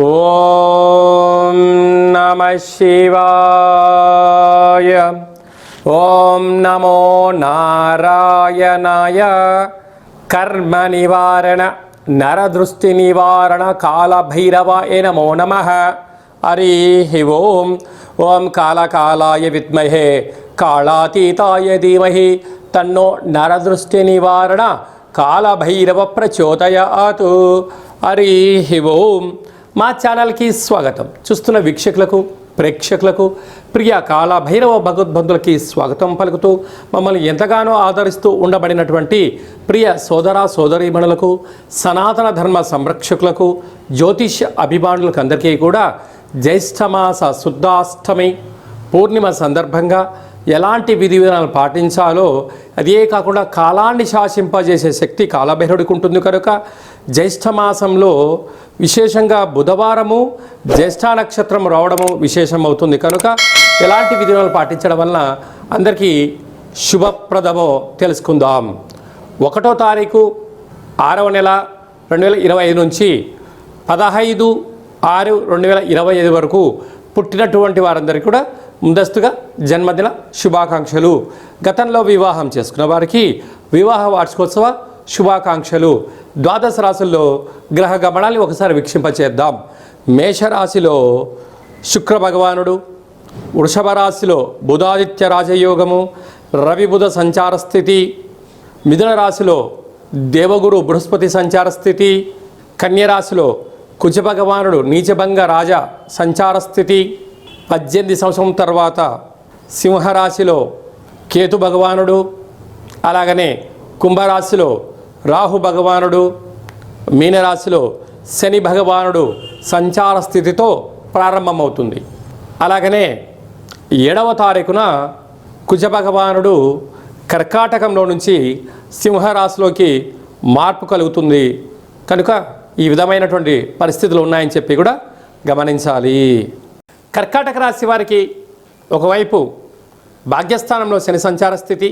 ఓం నమః శివాయ. ఓం నమో నారాయణాయ. కర్మ నివారణ నరదృష్టి నివారణ కాళభైరవాయ నమో నమః. హరి ఓం. ఓం కాళకాలాయ విద్మహే కాళాతీతాయ ధీమహి తన్నో నరదృష్టి నివారణ కాళభైరవ ప్రచోదయాత్. హరి ఓం. మా ఛానల్కి స్వాగతం. చూస్తున్న వీక్షకులకు ప్రేక్షకులకు ప్రియ కాళభైరవ భగవద్బంధులకి స్వాగతం పలుకుతూ మమ్మల్ని ఎంతగానో ఆదరిస్తూ ఉండబడినటువంటి ప్రియ సోదర సోదరీమణులకు సనాతన ధర్మ సంరక్షకులకు జ్యోతిష్య అభిమానులకు అందరికీ కూడా జ్యేష్ఠమాస శుద్ధాష్టమి పూర్ణిమ సందర్భంగా ఎలాంటి విధి విధానాలు పాటించాలో, అదే కాకుండా కాలాన్ని శాసింపజేసే శక్తి కాళభైరవుడికి ఉంటుంది కనుక జ్యేష్ఠమాసంలో విశేషంగా బుధవారము జ్యేష్ఠ నక్షత్రం రావడము విశేషం అవుతుంది కనుక ఎలాంటి విధి విధానాలు పాటించడం వలన అందరికీ శుభప్రదమో తెలుసుకుందాం. 1వ తారీఖు 6వ నెల 2025 నుంచి 15/6/2025 వరకు పుట్టినటువంటి వారందరికీ కూడా ముందస్తుగా జన్మదిన శుభాకాంక్షలు. గతంలో వివాహం చేసుకున్న వారికి వివాహ వార్షికోత్సవ శుభాకాంక్షలు. ద్వాదశ రాశుల్లో గ్రహ గమనాన్ని ఒకసారి వీక్షింపచేద్దాం. మేషరాశిలో శుక్ర భగవానుడు, వృషభ రాశిలో బుధాదిత్య రాజయోగము, రవి బుధ సంచార స్థితి, మిథున రాశిలో దేవగురు బృహస్పతి సంచార స్థితి, కన్యరాశిలో కుజ భగవానుడు నీచభంగ రాజ సంచార స్థితి, 18 సంవత్సరం తర్వాత సింహరాశిలో కేతు భగవానుడు, అలాగనే కుంభరాశిలో రాహు భగవానుడు, మీనరాశిలో శని భగవానుడు సంచార స్థితితో ప్రారంభమవుతుంది. అలాగనే 7వ తారీఖున కుజ భగవానుడు కర్కాటకంలో నుంచి సింహరాశిలోకి మార్పు కలుగుతుంది కనుక ఈ విధమైనటువంటి పరిస్థితులు ఉన్నాయని చెప్పి కూడా గమనించాలి. కర్కాటక రాశి వారికి ఒకవైపు భాగ్యస్థానంలో శని సంచార స్థితి,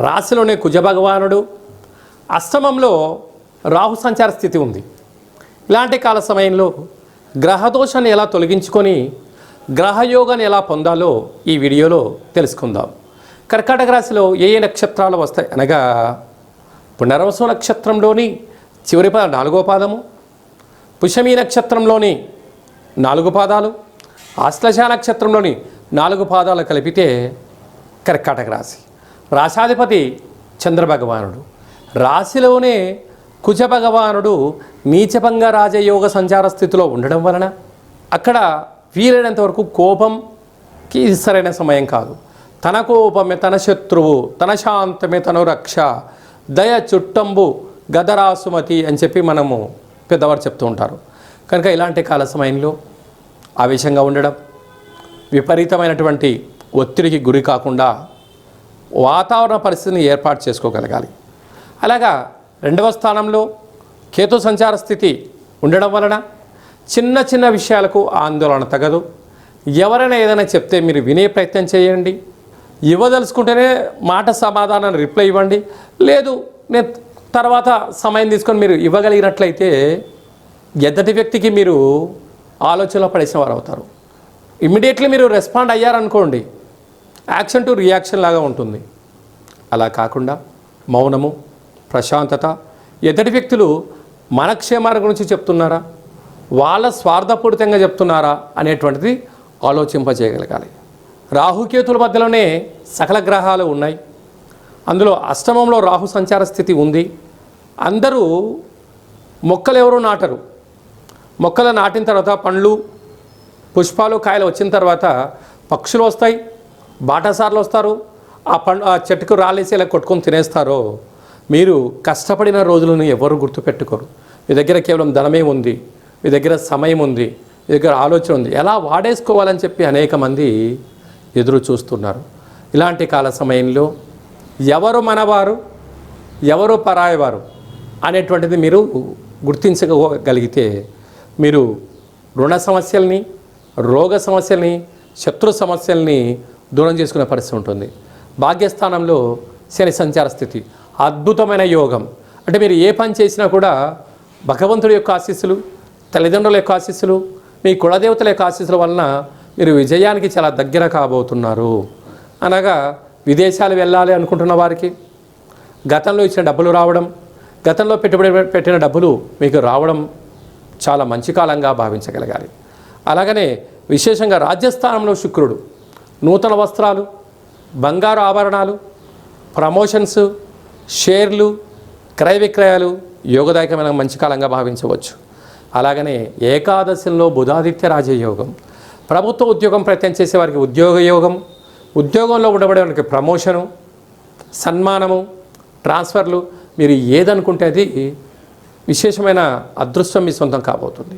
రాశిలోనే కుజ భగవానుడు, అష్టమంలో రాహు సంచార స్థితి ఉంది. ఇలాంటి కాల సమయంలో గ్రహదోషాన్ని ఎలా తొలగించుకొని గ్రహయోగాన్ని ఎలా పొందాలో ఈ వీడియోలో తెలుసుకుందాం. కర్కాటక రాశిలో ఏ నక్షత్రాలు వస్తాయి అనగా పునర్వసు నక్షత్రంలోని చివరి 4వ పాదము, పుష్యమీ నక్షత్రంలోని 4 పాదాలు, ఆశ్లేష నక్షత్రంలోని 4 పాదాలు కలిపితే కర్కాటక రాశి. రాశాధిపతి చంద్రభగవానుడు, రాశిలోనే కుజ భగవానుడు నీచభంగ రాజయోగ సంచార స్థితిలో ఉండడం వలన అక్కడ వీలైనంత వరకు కోపంకి సరైన సమయం కాదు. తన కోపమే తన శత్రువు, తన శాంతమే తను రక్ష, దయ చుట్టంబు గదరాసుమతి అని చెప్పి మనము పెద్దవారు చెప్తూ ఉంటారు. కనుక ఇలాంటి కాల సమయంలో ఆవేశంగా ఉండడం, విపరీతమైనటువంటి ఒత్తిడికి గురి కాకుండా వాతావరణ పరిస్థితిని ఏర్పాటు చేసుకోగలగాలి. అలాగా 2వ స్థానంలో కేతు సంచార స్థితి ఉండడం వలన చిన్న చిన్న విషయాలకు ఆందోళన తగదు. ఎవరైనా ఏదైనా చెప్తే మీరు వినే ప్రయత్నం చేయండి. ఇవ్వదలుచుకుంటేనే మాట సమాధానం రిప్లై ఇవ్వండి. లేదు నేను తర్వాత సమయం తీసుకొని మీరు ఇవ్వగలిగినట్లయితే ఎదుటి వ్యక్తికి మీరు ఆలోచనలో పడేసిన వారు అవుతారు. ఇమ్మీడియట్లీ మీరు రెస్పాండ్ అయ్యారనుకోండి, యాక్షన్ టు రియాక్షన్ లాగా ఉంటుంది. అలా కాకుండా మౌనము, ప్రశాంతత, ఎదుటి వ్యక్తులు మన క్షేమాల గురించి చెప్తున్నారా, వాళ్ళ స్వార్థపూరితంగా చెప్తున్నారా అనేటువంటిది ఆలోచింపజేయగలగాలి. రాహుకేతుల మధ్యలోనే సకల గ్రహాలు ఉన్నాయి. అందులో అష్టమంలో రాహు సంచార స్థితి ఉంది. అందరూ మొక్కలు ఎవరు నాటరు. మొక్కలు నాటిన తర్వాత పండ్లు, పుష్పాలు, కాయలు వచ్చిన తర్వాత పక్షులు వస్తాయి, బాటసార్లు వస్తారు, ఆ చెట్టుకు రాలేసి ఇలా కొట్టుకొని తినేస్తారో. మీరు కష్టపడిన రోజులను ఎవరు గుర్తుపెట్టుకోరు. మీ దగ్గర కేవలం ధనమే ఉంది, మీ దగ్గర సమయం ఉంది, మీ దగ్గర ఆలోచన ఉంది, ఎలా వాడేసుకోవాలని చెప్పి అనేక మంది ఎదురు చూస్తున్నారు. ఇలాంటి కాల సమయంలో ఎవరు మనవారు, ఎవరు పరాయవారు అనేటువంటిది మీరు గుర్తించగలిగితే మీరు రుణ సమస్యల్ని, రోగ సమస్యల్ని, శత్రు సమస్యల్ని దూరం చేసుకునే పరిస్థితి ఉంటుంది. భాగ్యస్థానంలో శని సంచార స్థితి అద్భుతమైన యోగం. అంటే మీరు ఏ పని చేసినా కూడా భగవంతుడి యొక్క ఆశీస్సులు, తల్లిదండ్రుల యొక్క ఆశీస్సులు, మీ కులదేవతల యొక్క ఆశీస్సుల వలన మీరు విజయానికి చాలా దగ్గర కాబోతున్నారు. అనగా విదేశాలు వెళ్ళాలి అనుకుంటున్న వారికి గతంలో ఇచ్చిన డబ్బులు రావడం, గతంలో పెట్టిన డబ్బులు మీకు రావడం చాలా మంచి కాలంగా భావించగలగాలి. అలాగనే విశేషంగా రాజ్యస్థానంలో శుక్రుడు నూతన వస్త్రాలు, బంగారు ఆభరణాలు, ప్రమోషన్స్, షేర్లు, క్రయ విక్రయాలు యోగదాయకమైన మంచి కాలంగా భావించవచ్చు. అలాగనే ఏకాదశంలో బుధాదిత్య రాజయోగం, ప్రభుత్వ ఉద్యోగం ప్రయత్నం చేసే వారికి ఉద్యోగ యోగం, ఉద్యోగంలో ఉండబడే వారికి ప్రమోషను, సన్మానము, ట్రాన్స్ఫర్లు, మీరు ఏదనుకుంటే అది విశేషమైన అదృష్టం మీ సొంతం కాబోతుంది.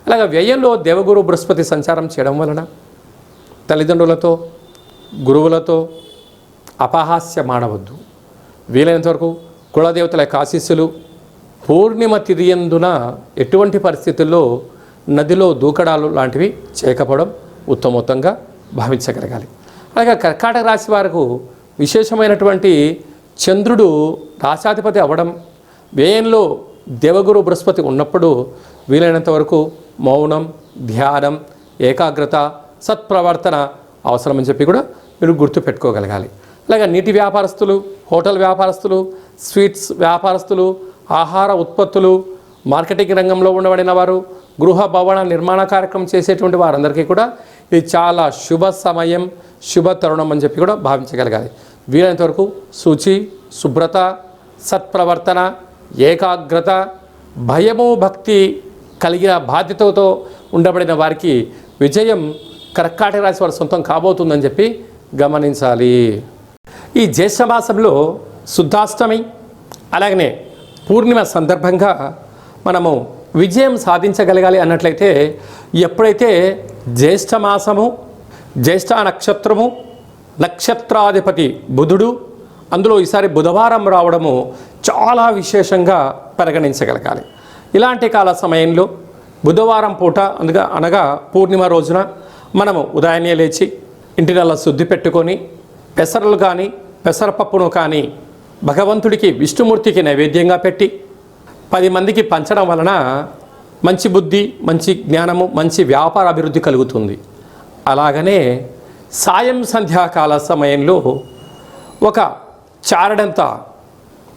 అలాగే వ్యయంలో దేవగురు బృహస్పతి సంచారం చేయడం వలన తల్లిదండ్రులతో, గురువులతో అపహాస్యం ఆడవద్దు. వీలైనంతవరకు కులదేవతల యొక్క ఆశీస్సులు, పూర్ణిమ తిథియందున ఎటువంటి పరిస్థితుల్లో నదిలో దూకడాలు లాంటివి చేయకపోవడం ఉత్తమోత్తంగా భావించగలగాలి. అలాగే కర్కాటక రాశి వారికి విశేషమైనటువంటి చంద్రుడు రాశాధిపతి అవ్వడం, వ్యయంలో దేవగురు బృహస్పతి ఉన్నప్పుడు వీలైనంత వరకు మౌనం, ధ్యానం, ఏకాగ్రత, సత్ప్రవర్తన అవసరమని చెప్పి కూడా మీరు గుర్తుపెట్టుకోగలగాలి. అలాగే నీటి వ్యాపారస్తులు, హోటల్ వ్యాపారస్తులు, స్వీట్స్ వ్యాపారస్తులు, ఆహార ఉత్పత్తులు, మార్కెటింగ్ రంగంలో ఉండబడిన వారు, గృహ భవన నిర్మాణ కార్యక్రమం చేసేటువంటి వారందరికీ కూడా ఇది చాలా శుభ సమయం, శుభ తరుణం అని చెప్పి కూడా భావించగలగాలి. వీలైనంత వరకు శుచి, శుభ్రత, సత్ప్రవర్తన, ఏకాగ్రత, భయము, భక్తి కలిగిన బాధ్యతతో ఉండబడిన వారికి విజయం కర్కాటక రాశి వారి సొంతం కాబోతుందని చెప్పి గమనించాలి. ఈ జ్యేష్ఠ మాసంలో శుద్ధాష్టమి అలాగనే పూర్ణిమ సందర్భంగా మనము విజయం సాధించగలగాలి అన్నట్లయితే ఎప్పుడైతే జ్యేష్ఠ మాసము, జ్యేష్ఠ నక్షత్రము, నక్షత్రాధిపతి బుధుడు, అందులో ఈసారి బుధవారం రావడము చాలా విశేషంగా పరిగణించగలగాలి. ఇలాంటి కాల సమయంలో బుధవారం పూట అనగా పూర్ణిమ రోజున మనము ఉదయాన్నే లేచి ఇంటినల్లా శుద్ధి పెట్టుకొని పెసరలు కానీ పెసరపప్పును కానీ భగవంతుడికి విష్ణుమూర్తికి నైవేద్యంగా పెట్టి 10 మందికి పంచడం వలన మంచి బుద్ధి, మంచి జ్ఞానము, మంచి వ్యాపార అభివృద్ధి కలుగుతుంది. అలాగనే సాయం సంధ్యాకాల సమయంలో ఒక చారడంత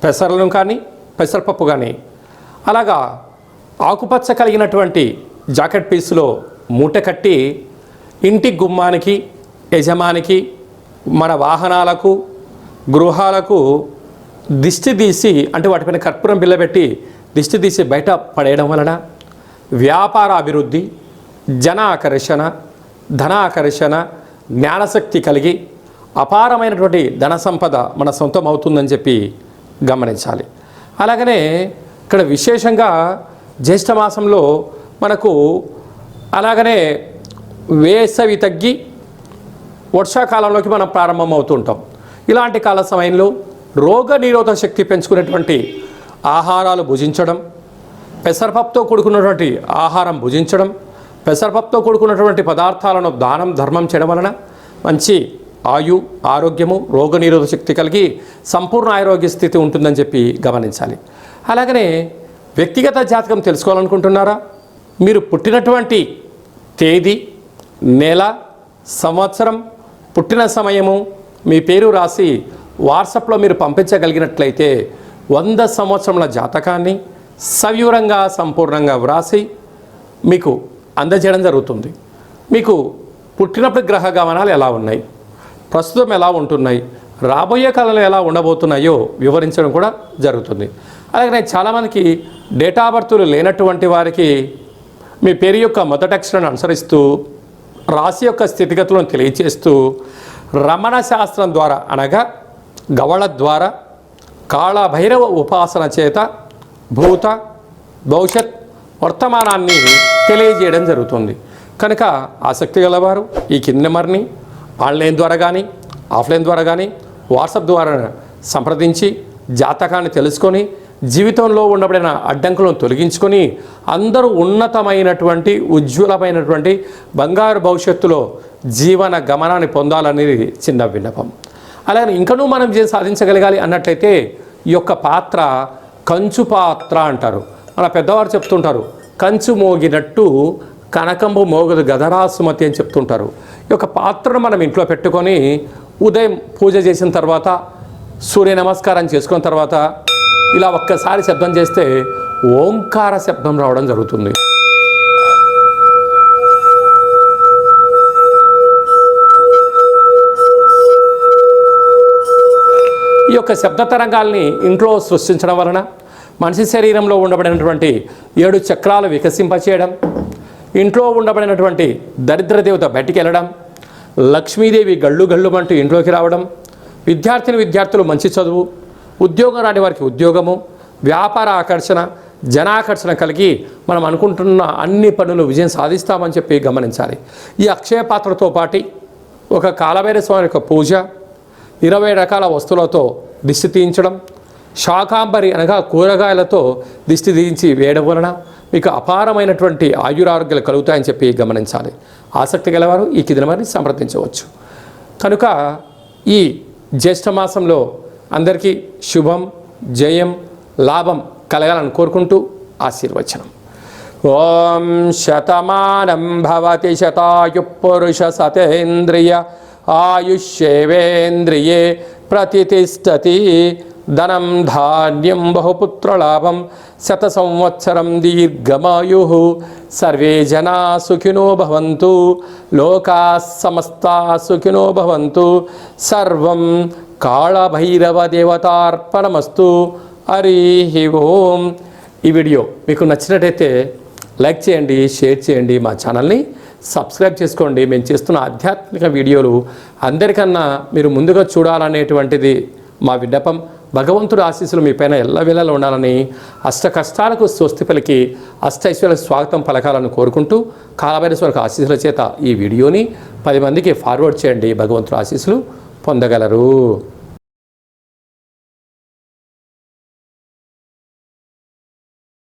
పెసరలను కానీ పెసరపప్పు కానీ అలాగా ఆకుపచ్చ కలిగినటువంటి జాకెట్ పీసులో మూట కట్టి ఇంటి గుమ్మానికి, యజమానికి, మన వాహనాలకు, గృహాలకు దిష్టి తీసి అంటే వాటిపైన కర్పూరం బిళ్ళ పెట్టి దిష్టి తీసి బయట పడేయడం వలన వ్యాపార అభివృద్ధి, జన ఆకర్షణ, ధన ఆకర్షణ, జ్ఞానశక్తి కలిగి అపారమైనటువంటి ధన సంపద మన సొంతం అవుతుందని చెప్పి గమనించాలి. అలాగనే ఇక్కడ విశేషంగా జ్యేష్ఠ మాసంలో మనకు అలాగనే వేసవి తగ్గి వర్షాకాలంలోకి మనం ప్రారంభమవుతుంటాం. ఇలాంటి కాల సమయంలో రోగ నిరోధక శక్తి పెంచుకునేటువంటి ఆహారాలు భుజించడం, పెసరపప్పుతో కూడుకున్నటువంటి ఆహారం భుజించడం, పెసరపప్పుతో కూడుకున్నటువంటి పదార్థాలను దానం ధర్మం చేయడం వలన మంచి ఆయు, ఆరోగ్యము, రోగనిరోధక శక్తి కలిగి సంపూర్ణ ఆరోగ్య స్థితి ఉంటుందని చెప్పి గమనించాలి. అలాగనే వ్యక్తిగత జాతకం తెలుసుకోవాలనుకుంటున్నారా? మీరు పుట్టినటువంటి తేదీ, నెల, సంవత్సరం, పుట్టిన సమయము, మీ పేరు రాసి వాట్సాప్లో మీరు పంపించగలిగినట్లయితే 100 సంవత్సరముల జాతకాన్ని సవివరంగా సంపూర్ణంగా వ్రాసి మీకు అందజేయడం జరుగుతుంది. మీకు పుట్టినప్పుడు గ్రహ గమనాలు ఎలా ఉన్నాయి, ప్రస్తుతం ఎలా ఉంటున్నాయి, రాబోయే కాలంలో ఎలా ఉండబోతున్నాయో వివరించడం కూడా జరుగుతుంది. అలాగే చాలామందికి డేటా బర్తులు లేనటువంటి వారికి మీ పేరు యొక్క మొదటి అక్షరాన్ని అనుసరిస్తూ రాశి యొక్క స్థితిగతులను తెలియచేస్తూ రమణ శాస్త్రం ద్వారా అనగా గవళ ద్వారా కాళభైరవ ఉపాసన చేత భూత, భవిష్యత్, వర్తమానాన్ని తెలియజేయడం జరుగుతుంది. కనుక ఆసక్తి గలవారు ఈ కింది నెంబర్ని ఆన్లైన్ ద్వారా కానీ ఆఫ్లైన్ ద్వారా కానీ వాట్సాప్ ద్వారా సంప్రదించి జాతకాన్ని తెలుసుకొని జీవితంలో ఉండబడిన అడ్డంకులను తొలగించుకొని అందరూ ఉన్నతమైనటువంటి ఉజ్వలమైనటువంటి బంగారు భవిష్యత్తులో జీవన గమనాన్ని పొందాలనేది చిన్న విన్నపం. అలాగే ఇంకనూ మనం సాధించగలగాలి అన్నట్లయితే ఈ యొక్క పాత్ర కంచు పాత్ర అంటారు. మన పెద్దవారు చెప్తుంటారు, కంచు మోగినట్టు కనకంబు మోగదు గదరా సుమతి అని చెప్తుంటారు. ఈ యొక్క పాత్రను మనం ఇంట్లో పెట్టుకొని ఉదయం పూజ చేసిన తర్వాత సూర్య నమస్కారం చేసుకున్న తర్వాత ఇలా ఒక్కసారి శబ్దం చేస్తే ఓంకార శబ్దం రావడం జరుగుతుంది. ఈ యొక్క శబ్ద తరంగాల్ని ఇంట్లో సృష్టించడం వలన మనిషి శరీరంలో ఉండబడినటువంటి 7 చక్రాలు వికసింపచేయడం, ఇంట్లో ఉండబడినటువంటి దరిద్ర దేవత బయటికి వెళ్ళడం, లక్ష్మీదేవి గళ్ళు గళ్ళుమంటూ ఇంట్లోకి రావడం, విద్యార్థులు మంచి చదువు, ఉద్యోగం రాని వారికి ఉద్యోగము, వ్యాపార ఆకర్షణ, జనాకర్షణ కలిగి మనం అనుకుంటున్న అన్ని పనులు విజయం సాధిస్తామని చెప్పి గమనించాలి. ఈ అక్షయ పాత్రతో పాటు ఒక కాలభైరవ స్వామి యొక్క పూజ, 20 రకాల వస్తువులతో దిష్టి తీయించడం, శాకాంబరి అనగా కూరగాయలతో దిష్టి తీయించి వేయడం వలన మీకు అపారమైనటువంటి ఆయురారోగ్యాలు కలుగుతాయని చెప్పి గమనించాలి. ఆసక్తి గలవారు ఈ కింది నెంబర్ని సంప్రదించవచ్చు. కనుక ఈ జ్యేష్ఠ మాసంలో అందరికీ శుభం, జయం, లాభం కలగాలని కోరుకుంటూ ఆశీర్వచనం. ఓం శతమానం భవతి శతాయు పురుష సతేంద్రియ ఆయుష్యేవేంద్రియే ప్రతిష్టతి. ధనం ధాన్యం బహుపుత్రలాభం శత సంవత్సరం దీర్ఘమాయు. సర్వే జనా సుఖినో భవంతు. లోకా సమస్తా సుఖినో భవంతు. సర్వం కాళభైరవ దేవతార్పణమస్తు. హరి ఓం. ఈ వీడియో మీకు నచ్చినట్టయితే లైక్ చేయండి, షేర్ చేయండి, మా ఛానల్ని సబ్స్క్రైబ్ చేసుకోండి. మేము చేస్తున్న ఆధ్యాత్మిక వీడియోలు అందరికన్నా మీరు ముందుగా చూడాలనేటువంటిది మా విన్నపం. భగవంతుడి ఆశీస్సులు మీ పైన ఎల్లవేళలా ఉండాలని, అష్ట కష్టాలకు స్వస్తి పలికి అష్టైశ్వర్యాలకు స్వాగతం పలకాలని కోరుకుంటూ కాలభైరవ ఆశీస్సుల చేత ఈ వీడియోని 10 మందికి ఫార్వర్డ్ చేయండి. భగవంతుడి ఆశీస్సులు పొందగలరు.